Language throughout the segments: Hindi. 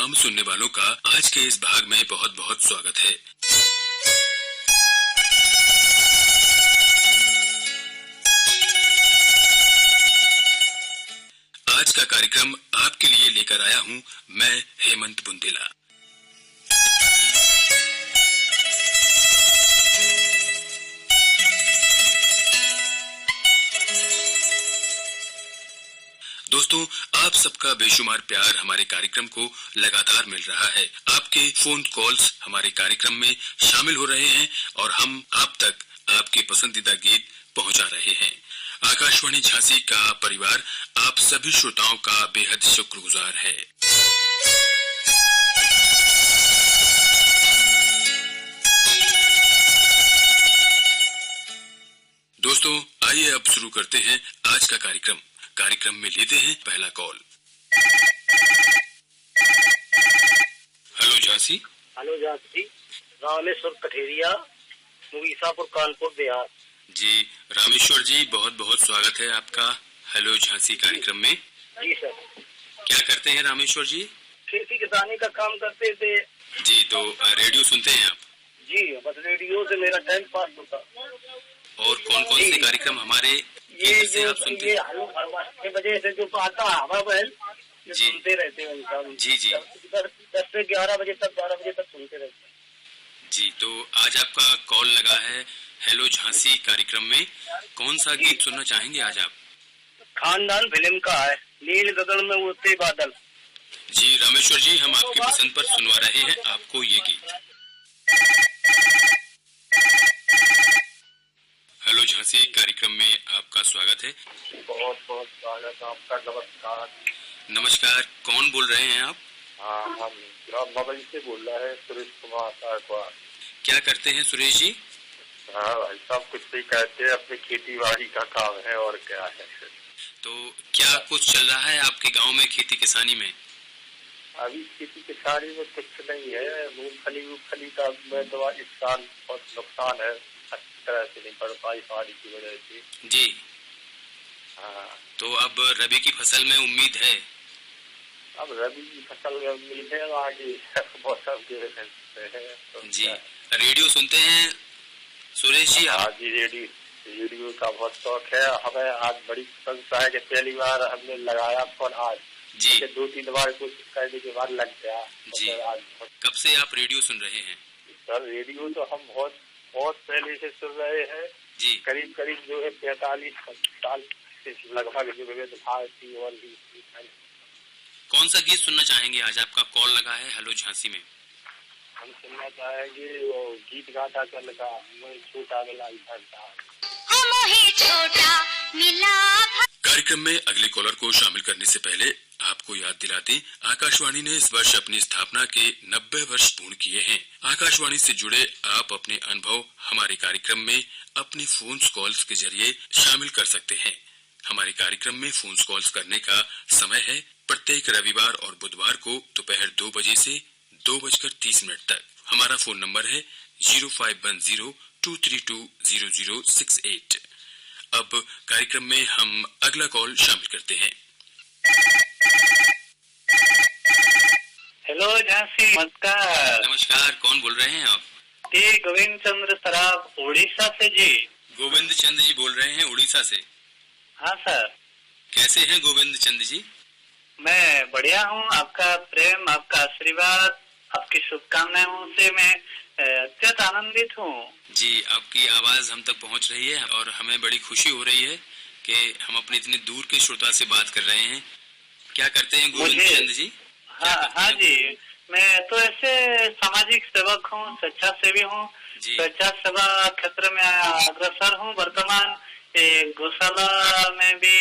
तमाम सुनने वालों का आज के इस भाग में बहुत बहुत स्वागत है। आज का कार्यक्रम आपके लिए लेकर आया हूं मैं हेमंत बुंदेला। दोस्तों, आप सबका बेशुमार प्यार हमारे कार्यक्रम को लगातार मिल रहा है। आपके फोन कॉल्स हमारे कार्यक्रम में शामिल हो रहे हैं और हम आप तक आपके पसंदीदा गीत पहुंचा रहे हैं। आकाशवाणी झांसी का परिवार आप सभी श्रोताओं का बेहद शुक्रगुजार है। दोस्तों, आइए अब शुरू करते हैं आज का कार्यक्रम में लेते हैं पहला call. Hello Jhansi. Hello Jhansi, Rameshwar Katheriya, Mugisapur, Kanpur, Bihar. जी रामेश्वर जी, बहुत बहुत स्वागत है आपका हेलो झांसी कार्यक्रम में। जी सर। क्या करते हैं रामेश्वर जी? खेती किसानी का काम करते थे। जी, तो रेडियो सुनते हैं आप? जी, बस रेडियो से मेरा टाइम पास होता। और कौन कौन से कार्यक्रम हमारे ये जो आप सुनते हैं? 6 बजे से जो आता हवा बहल सुनते रहते हैं इंसान। जी जी, 10 से 11 बजे तक, 12 बजे तक सुनते रहते हैं। जी, तो आज आपका कॉल लगा है हेलो झांसी कार्यक्रम में। कौन सा गीत सुनना चाहेंगे आज आप? खानदान फिल्म का है, नील गगन में उड़ते बादल। जी रामेश्वर जी, हम आपकी पसंद पर सुनवा रहे हैं आपको ये गीत। हेलो झांसी कार्यक्रम में आपका स्वागत है। बहुत बहुत स्वागत आपका। नमस्कार। नमस्कार, कौन बोल रहे हैं आप? हाँ, हम ग्राम से बोल रहे हैं, सुरेश कुमार साहब। क्या करते हैं सुरेश जी? हाँ भाई साहब, कुछ नहीं कहते हैं, अपनी खेती बाड़ी का काम है और क्या है। तो क्या कुछ चल रहा है आपके गांव में खेती किसानी में? अभी खेती किसानी में कुछ नहीं है। मूंगफली का में तो इस साल बहुत नुकसान है, अच्छी तरह से नहीं बढ़ पाई पानी की वजह से। जी हाँ, तो अब रबी की फसल में उम्मीद है? अब रबी की फसल में उम्मीद है, आगे मौसम के तो जी। रेडियो सुनते हैं सुरेश जी? हाँ जी, रेडियो का बहुत शौक है हमें। आज बड़ी प्रशंसा है कि पहली बार हमने लगाया फोन आज जी। 2-3 बार कोशिश करने के बाद लग गया जी। आज कब से आप रेडियो सुन रहे हैं? सर, रेडियो तो हम बहुत पहले से सुन रहे हैं जी। करीब जो है 45 साल से लगभग जो है भारती। और कौन सा गीत सुनना चाहेंगे? आज आपका कॉल लगा है हेलो झांसी में। हम सुनना चाहेंगे वो गीत गाता चल का मैं छोटा मिला कार्यक्रम में अगले कॉलर को शामिल करने से पहले आपको याद दिला दें, आकाशवाणी ने इस वर्ष अपनी स्थापना के 90 वर्ष पूर्ण किए हैं। आकाशवाणी से जुड़े आप अपने अनुभव हमारे कार्यक्रम में अपनी फोन कॉल्स के जरिए शामिल कर सकते हैं। हमारे कार्यक्रम में फोन कॉल्स करने का समय है प्रत्येक रविवार और बुधवार को दोपहर 2 बजे से 2:30 तक। हमारा फोन नंबर है 0510-232-0068। अब कार्यक्रम में हम अगला कॉल शामिल करते हैं। हेलो झांसी, नमस्कार। नमस्कार, कौन बोल रहे हैं आप? जी, गोविंद चंद्र सराफ, उड़ीसा से। जी, गोविंद चंद्र जी बोल रहे हैं उड़ीसा से? हाँ सर। कैसे हैं गोविंद चंद्र जी? मैं बढ़िया हूँ। आपका प्रेम, आपका आशीर्वाद, आपकी शुभकामनाओं से मैं अत्यंत आनंदित हूँ। जी, आपकी आवाज हम तक पहुँच रही है और हमें बड़ी खुशी हो रही है कि हम अपने इतने दूर के श्रोता से बात कर रहे हैं। क्या करते हैं गोविंद चंद्र जी? हाँ जी, मैं तो ऐसे सामाजिक सेवक हूँ, स्वेच्छासेवी हूँ। स्वेच्छा सेवा क्षेत्र में अग्रसर हूँ। वर्तमान गौशाला में भी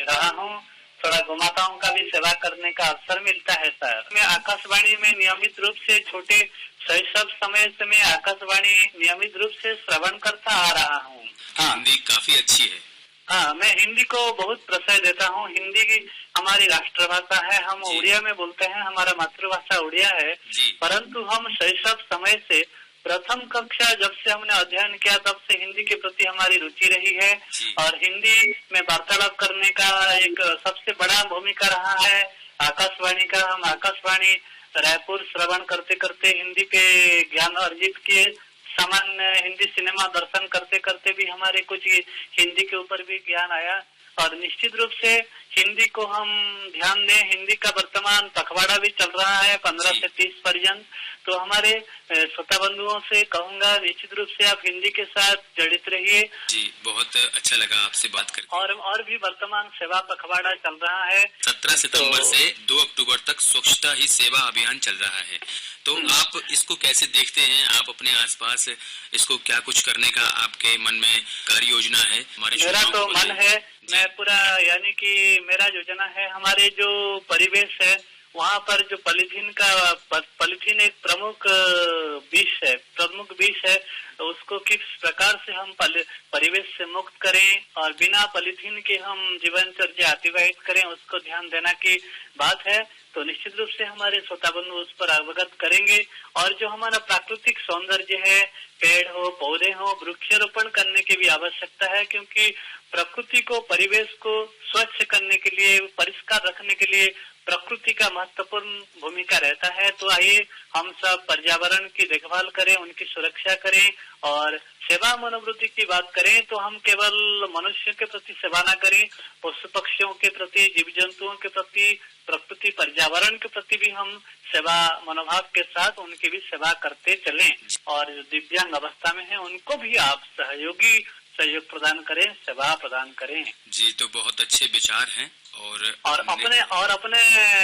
रहा हूँ। थोड़ा गोमाताओं का भी सेवा करने का अवसर मिलता है सर। मैं आकाशवाणी में नियमित रूप से छोटे शैशव समय से मैं आकाशवाणी नियमित रूप से श्रवण करता आ रहा हूँ। हाँ, हिंदी काफी अच्छी है। हाँ, मैं हिंदी को बहुत प्रश्रय देता हूँ। हिंदी हमारी राष्ट्रभाषा है। हम उड़िया में बोलते हैं, हमारा मातृभाषा उड़िया है। परंतु हम शैशव समय से प्रथम कक्षा जब से हमने अध्ययन किया तब से हिंदी के प्रति हमारी रुचि रही है और हिंदी में वार्तालाप करने का एक सबसे बड़ा भूमिका रहा है आकाशवाणी का। हम आकाशवाणी रायपुर श्रवण करते करते हिंदी के ज्ञान अर्जित किए। सामान्य हिंदी सिनेमा दर्शन करते करते भी हमारे कुछ हिंदी के ऊपर भी ज्ञान आया और निश्चित रूप से हिंदी को हम ध्यान दें। हिंदी का वर्तमान पखवाड़ा भी चल रहा है 15 से 30 पर्यंत। तो हमारे श्रोता बंधुओं से कहूंगा निश्चित रूप से आप हिंदी के साथ जड़ित रहिए। जी बहुत अच्छा लगा आपसे बात करके। और भी वर्तमान सेवा पखवाड़ा चल रहा है। 17 सितंबर से 2 अक्टूबर तक स्वच्छता ही सेवा अभियान चल रहा है। तो आप इसको कैसे देखते हैं? आप अपने आसपास इसको क्या कुछ करने का आपके मन में कार्य योजना है? मेरा तो मन है, मैं पूरा यानी कि मेरा योजना है, हमारे जो परिवेश है वहाँ पर जो पॉलीथीन एक प्रमुख विष है, तो उसको किस प्रकार से हम परिवेश से मुक्त करें और बिना पॉलीथीन के हम जीवनचर्या अतिवाहित करें, उसको ध्यान देना की बात है। तो निश्चित रूप से हमारे श्रोता बंधु उस पर अवगत करेंगे। और जो हमारा प्राकृतिक सौंदर्य है, पेड़ हो, पौधे हो, वृक्षारोपण करने की भी आवश्यकता है, क्योंकि प्रकृति को, परिवेश को स्वच्छ करने के लिए, परिष्कार रखने के लिए प्रकृति का महत्वपूर्ण भूमिका रहता है। तो आइए हम सब पर्यावरण की देखभाल करें, उनकी सुरक्षा करें और सेवा मनोवृत्ति की बात करें तो हम केवल मनुष्य के प्रति सेवा न करें, पशु पक्षियों के प्रति, जीव जंतुओं के प्रति, प्रकृति पर्यावरण के प्रति भी हम सेवा मनोभाव के साथ उनकी भी सेवा करते चलें। और जो दिव्यांग अवस्था में है उनको भी आप सहयोग प्रदान करें, सेवा प्रदान करें। जी तो बहुत अच्छे विचार हैं। और अपने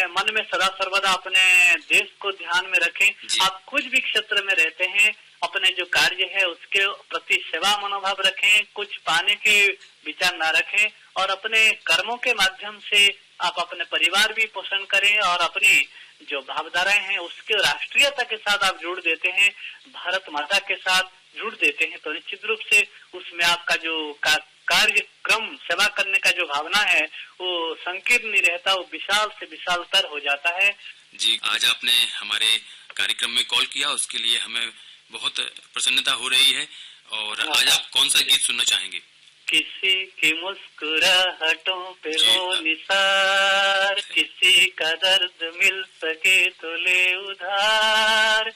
मन में सदा सर्वदा अपने देश को ध्यान में रखें। आप कुछ भी क्षेत्र में रहते हैं, अपने जो कार्य है उसके प्रति सेवा मनोभाव रखें, कुछ पाने के विचार न रखें और अपने कर्मों के माध्यम से आप अपने परिवार भी पोषण करें और अपनी जो भावधाराएं हैं उसके राष्ट्रीयता के साथ आप जुड़ देते हैं, भारत माता के साथ जुड़ देते हैं। तो निश्चित रूप से उसमें आपका जो कार्यक्रम सेवा करने का जो भावना है वो संकीर्ण नहीं रहता, वो विशाल से विशालतर हो जाता है। जी आज आपने हमारे कार्यक्रम में कॉल किया, उसके लिए हमें बहुत प्रसन्नता हो रही है। और आज आप कौन सा गीत सुनना चाहेंगे? किसी की मुस्कुराहटों पे हो निसार, किसी का दर्द मिल सके तो ले उधार।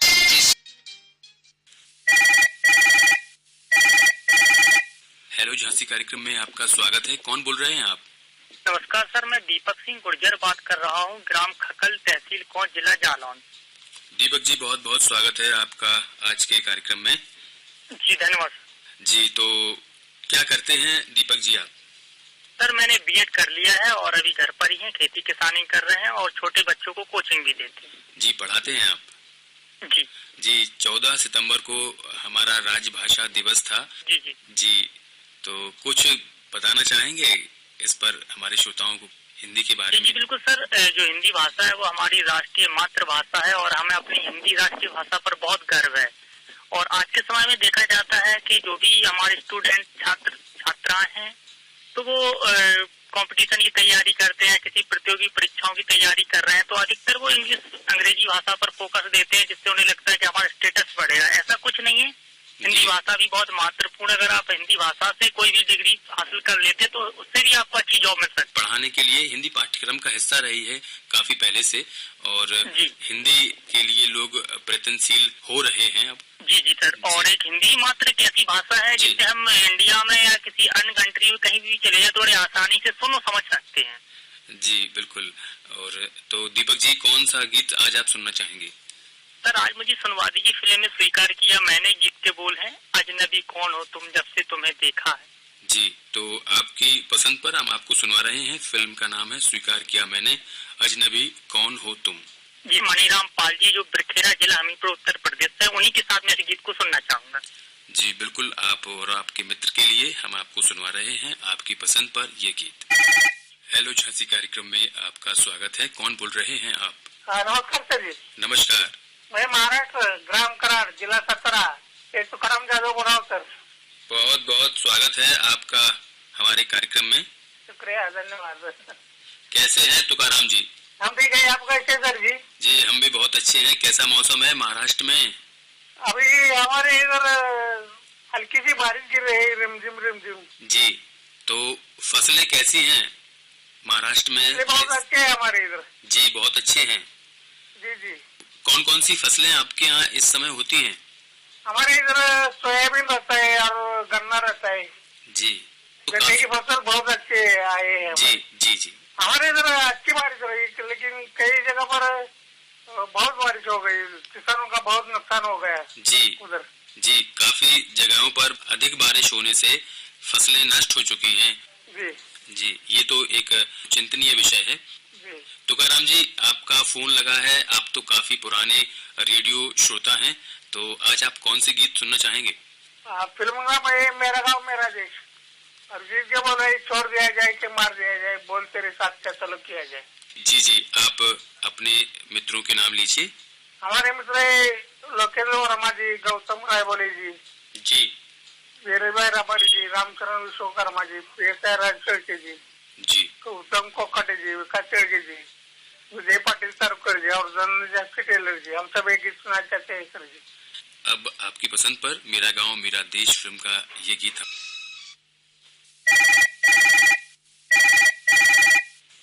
हेलो झांसी कार्यक्रम में आपका स्वागत है। कौन बोल रहे हैं आप? नमस्कार सर, मैं दीपक सिंह गुर्जर बात कर रहा हूँ, ग्राम खकल, तहसील कोंच, जिला जालौन। दीपक जी बहुत बहुत स्वागत है आपका आज के कार्यक्रम में। जी धन्यवाद। जी तो क्या करते हैं दीपक जी आप? सर मैंने बीएड कर लिया है और अभी घर पर ही हैं, खेती किसानी कर रहे हैं और छोटे बच्चों को कोचिंग भी देते हैं। जी पढ़ाते हैं आप? जी 14 सितंबर को हमारा राजभाषा दिवस था। जी तो कुछ बताना चाहेंगे इस पर हमारे श्रोताओं को हिंदी के बारे में? जी बिल्कुल सर, जो हिंदी भाषा है वो हमारी राष्ट्रीय मातृभाषा है और हमें अपनी हिंदी राष्ट्रीय भाषा पर बहुत गर्व है। और आज के समय में देखा जाता है कि जो भी हमारे स्टूडेंट छात्राएं हैं तो वो कंपटीशन की तैयारी करते हैं, किसी प्रतियोगी परीक्षाओं की तैयारी कर रहे हैं, तो अधिकतर वो इंग्लिश अंग्रेजी भाषा पर फोकस देते हैं, जिससे उन्हें लगता है कि हमारा स्टेटस बढ़ेगा। ऐसा कुछ नहीं है, हिंदी भाषा भी बहुत महत्वपूर्ण। अगर आप हिंदी भाषा से कोई भी डिग्री हासिल कर लेते तो उससे भी आपको अच्छी जॉब मिल सकती है। पढ़ाने के लिए हिंदी पाठ्यक्रम का हिस्सा रही है काफी पहले से और हिंदी के लिए लोग प्रयत्नशील हो रहे हैं अब। जी सर, और एक हिंदी मात्र एक ऐसी भाषा है जिसे हम इंडिया में या किसी अन्य कंट्री में कहीं भी चले जाए तो बड़े आसानी से सुनो समझ सकते हैं। जी बिल्कुल। और तो दीपक जी कौन सा गीत आज आप सुनना चाहेंगे? सर आज मुझे सुनवा दीजिए, फिल्म ने स्वीकार किया मैंने, गीत के बोल हैं, अजनबी कौन हो तुम जब से तुम्हें देखा है। जी तो आपकी पसंद पर हम आपको सुनवा रहे हैं। फिल्म का नाम है स्वीकार किया मैंने, अजनबी कौन हो तुम। जी मणिराम पाल जी जो बिरखेड़ा जिला हमीरपुर उत्तर प्रदेश है, उन्हीं के साथ मैं इस गीत को सुनना चाहूंगा। जी बिल्कुल, आप और आपके मित्र के लिए हम आपको सुनवा रहे हैं आपकी पसंद पर ये गीत। हेलो झांसी कार्यक्रम में आपका स्वागत है। कौन बोल रहे हैं आप? नमस्कार सर जी। नमस्कार। मैं महाराष्ट्र, ग्राम कराड़, जिला सतरा, एक तुकाराम जादव बोल रहा हूँ सर। बहुत बहुत स्वागत है आपका हमारे कार्यक्रम में। शुक्रिया, धन्यवाद। कैसे हैं तुकाराम जी? हम ठीक है, आप कैसे सर जी? जी हम भी बहुत अच्छे हैं। कैसा मौसम है महाराष्ट्र में? अभी हमारे इधर हल्की सी बारिश गिर रही है, रिमझिम। जी तो फसलें कैसी हैं महाराष्ट्र में? बहुत अच्छे हैं हमारे इधर। जी बहुत अच्छे हैं। जी कौन कौन सी फसलें आपके यहाँ इस समय होती हैं? हमारे इधर सोयाबीन रहता है और गन्ना रहता है जी। गन्ने की फसल बहुत अच्छे आए हैं। जी जी जी। हमारे इधर अच्छी बारिश रही, लेकिन कई जगह पर बहुत बारिश हो गई, किसानों का बहुत नुकसान हो गया जी उधर। जी, काफी जगहों पर अधिक बारिश होने से फसलें नष्ट हो चुकी हैं। जी जी, ये तो एक चिंतनीय विषय है। जी। तुकाराम जी, आपका फोन लगा है, आप तो काफी पुराने रेडियो श्रोता हैं, तो आज आप कौन से गीत सुनना चाहेंगे? फिल्म का मेरा गाँव मेरा देश, अरिजीत के बोल रहे छोड़ दिया जाए कि मार दिया जाए, बोल तेरे साथ क्या सलूक किया जाए। जी जी, आप अपने मित्रों के नाम लीजिए। हमारे मित्र लोकेन्द्र वर्मा जी, गौतम राय बोले जी, जी वीर भाई रबारी जी, रामचरण विश्वकर्मा जी, शेळके जी, जी उत्तम कोकाटे जी, विकास शेळके जी, विजय पाटिल तरकर जी और धनंजय टेलर जी, हम सब एक गीत सुनना चाहते हैं सर जी। अब आपकी पसंद पर मेरा गांव मेरा देश फिल्म का ये गीत।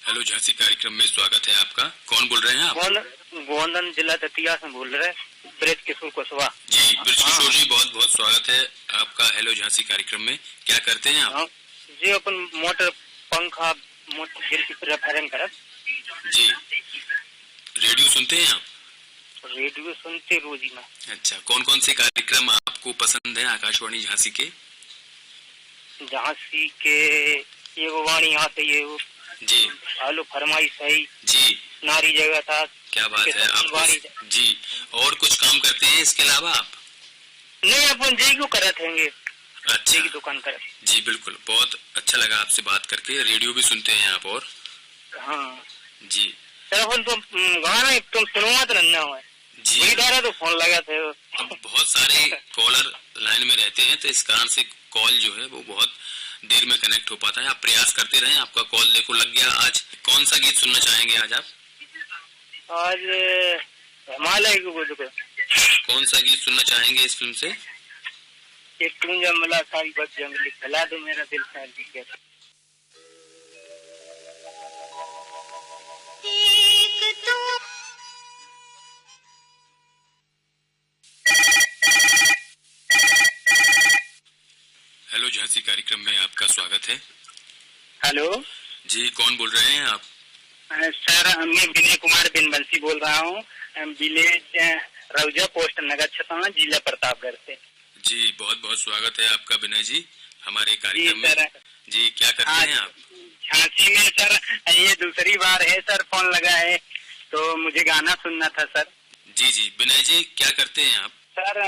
हेलो झांसी कार्यक्रम में स्वागत है आपका। कौन बोल रहे हैं आप? गोंदन जिला दतिया से बोल रहे हैं, ब्रज किशोर कुशवाहा। जी ब्रज किशोर जी, बहुत बहुत स्वागत है आपका हेलो झांसी कार्यक्रम में। क्या करते हैं आप? जी अपन मोटर पंखा मोटर गिर की रिपेयरिंग करब। जी, रेडियो सुनते हैं आप? रेडियो सुनते रोज ही में। अच्छा, कौन कौन से कार्यक्रम आपको पसंद है आकाशवाणी झांसी के? झांसी के ये वाणी यहाँ से ये जी आलू फरमाइश है जी, नारी जगह था। क्या बात है आप। जी, और कुछ काम करते हैं इसके अलावा आप? नहीं, अपन जी को करत हैंगे। अच्छा, की दुकान कर। जी बिल्कुल, बहुत अच्छा लगा आपसे बात करके। रेडियो भी सुनते हैं आप? और हाँ जी सर, अपन तो गाना तुम सुनो मत रखना हुआ जी, तो फोन लगा थे। अब बहुत सारे कॉलर लाइन में रहते हैं, तो इस कारण से कॉल जो है वो बहुत देर में कनेक्ट हो पाता है। आप प्रयास करते रहें, आपका कॉल देखो लग गया। आज कौन सा गीत सुनना चाहेंगे आज आप? आज हिमालय को कौन सा गीत सुनना चाहेंगे इस फिल्म से? एक तुम जब मिला सारी बच जंगली, खिला दो मेरा दिल फैल गया। हेलो झांसी कार्यक्रम में आपका स्वागत है। हेलो जी, कौन बोल रहे हैं आप? सर, मैं विनय कुमार बिनबंसी बोल रहा हूँ, विलेज रौजा पोस्ट नगर छतौना, जिला प्रतापगढ़ से। जी, बहुत बहुत स्वागत है आपका विनय जी हमारे कार्यक्रम में। जी, क्या करते हैं आप? झांसी में सर ये दूसरी बार है सर फोन लगा है, तो मुझे गाना सुनना था सर। जी जी, विनय जी क्या करते हैं आप? सर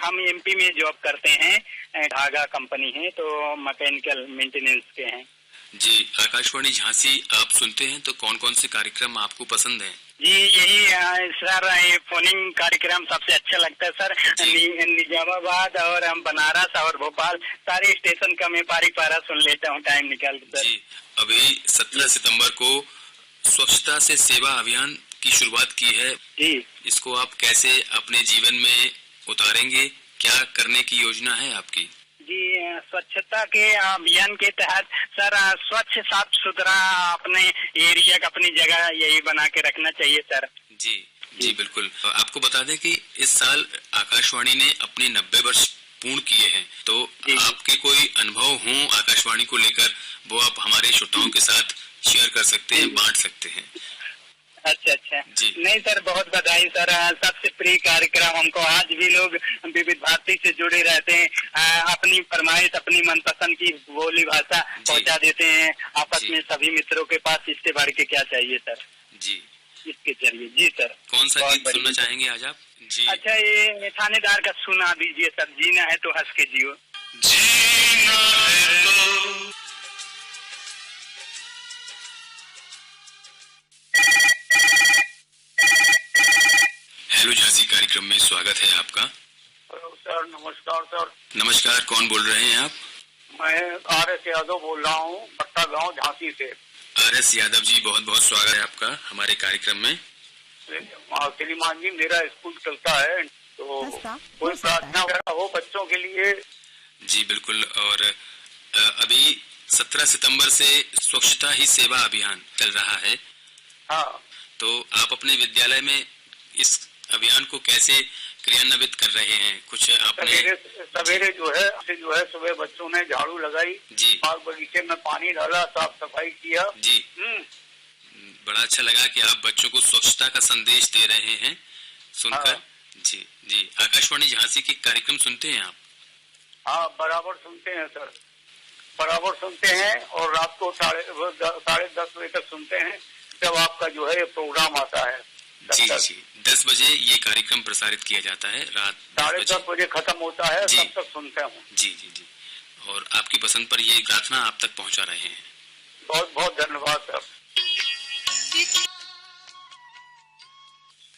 हम एमपी में जॉब करते हैं, धागा कंपनी है, तो मैकेनिकल मेंटेनेंस के हैं। जी, आकाशवाणी झांसी आप सुनते हैं, तो कौन कौन से कार्यक्रम आपको पसंद हैं? जी यही सर, ये फोनिंग कार्यक्रम सबसे अच्छा लगता है सर। निजामाबाद और हम बनारस और भोपाल सारे स्टेशन का मैं पारी पारा सुन लेता हूँ टाइम निकाल कर। जी, अभी 17 सितंबर को स्वच्छता से सेवा अभियान की शुरुआत की है जी, इसको आप कैसे अपने जीवन में उतारेंगे? क्या करने की योजना है आपकी? जी स्वच्छता के अभियान के तहत सर स्वच्छ साफ सुथरा अपने एरिया का अपनी जगह यही बना के रखना चाहिए सर। जी जी बिल्कुल। आपको बता दें कि इस साल आकाशवाणी ने अपने 90 वर्ष पूर्ण किए हैं, तो आपके कोई अनुभव हो आकाशवाणी को लेकर वो आप हमारे श्रोताओं के साथ शेयर कर सकते हैं, बांट सकते हैं। अच्छा अच्छा जी, नहीं सर, बहुत बधाई सर। सबसे प्रिय कार्यक्रम हमको, आज भी लोग विविध भारती से जुड़े रहते हैं, अपनी फरमाइश अपनी मनपसंद की बोली भाषा पहुंचा देते हैं आपस में सभी मित्रों के पास। इससे बढ़ के क्या चाहिए सर? जी, इसके जरिए। जी सर, कौन सा गीत सुनना चाहेंगे आज आप? जी अच्छा, ये थानेदार का सुना दीजिए सर, जीना है तो हंस के जियो। जीना है तो हेलो झांसी कार्यक्रम में स्वागत है आपका। हेलो सर, नमस्कार सर। नमस्कार, कौन बोल रहे हैं आप? मैं आर.एस. यादव बोल रहा हूँ, पट्टा गांव झांसी से। आर.एस. यादव जी, बहुत बहुत स्वागत है आपका हमारे कार्यक्रम में। श्रीमान जी, मेरा स्कूल चलता है, तो कोई प्रार्थना वगैरह हो बच्चों के लिए? जी बिल्कुल, और अभी 17 सितंबर से स्वच्छता ही सेवा अभियान चल रहा है। हाँ, तो आप अपने विद्यालय में इस अभियान को कैसे क्रियान्वित कर रहे हैं? कुछ आपने सवेरे जो है सुबह बच्चों ने झाड़ू लगाई जी, बाग बगीचे में पानी डाला, साफ सफाई किया जी। बड़ा अच्छा लगा कि आप बच्चों को स्वच्छता का संदेश दे रहे हैं सुनकर। हाँ। जी जी। आकाशवाणी झांसी के कार्यक्रम सुनते हैं आप? हाँ, बराबर सुनते हैं सर, बराबर सुनते हैं और रात को 10:30 बजे तक सुनते हैं जब आपका जो है ये प्रोग्राम आता है। जी जी। 10 बजे ये कार्यक्रम प्रसारित किया जाता है, रात 10:30 बजे खत्म होता है, जी। तब तक सुनते हूँ। जी जी जी। और आपकी पसंद पर ये गाथना आप तक पहुंचा रहे हैं। बहुत बहुत धन्यवाद सर।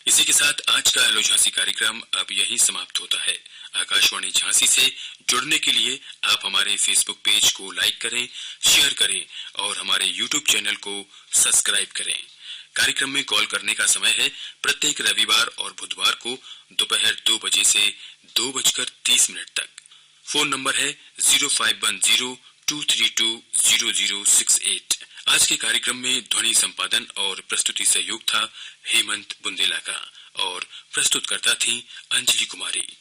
इसी के साथ आज का हेलो झांसी कार्यक्रम अब यहीं समाप्त होता है। आकाशवाणी झांसी से जुड़ने के लिए आप हमारे फेसबुक पेज को लाइक करें, शेयर करें और हमारे यूट्यूब चैनल को सब्सक्राइब करें। कार्यक्रम में कॉल करने का समय है प्रत्येक रविवार और बुधवार को दोपहर 2 बजे से 2:30 तक। फोन नंबर है 0510-232-0068। आज के कार्यक्रम में ध्वनि संपादन और प्रस्तुति सहयोग था हेमंत बुंदेला का और प्रस्तुतकर्ता थी अंजलि कुमारी।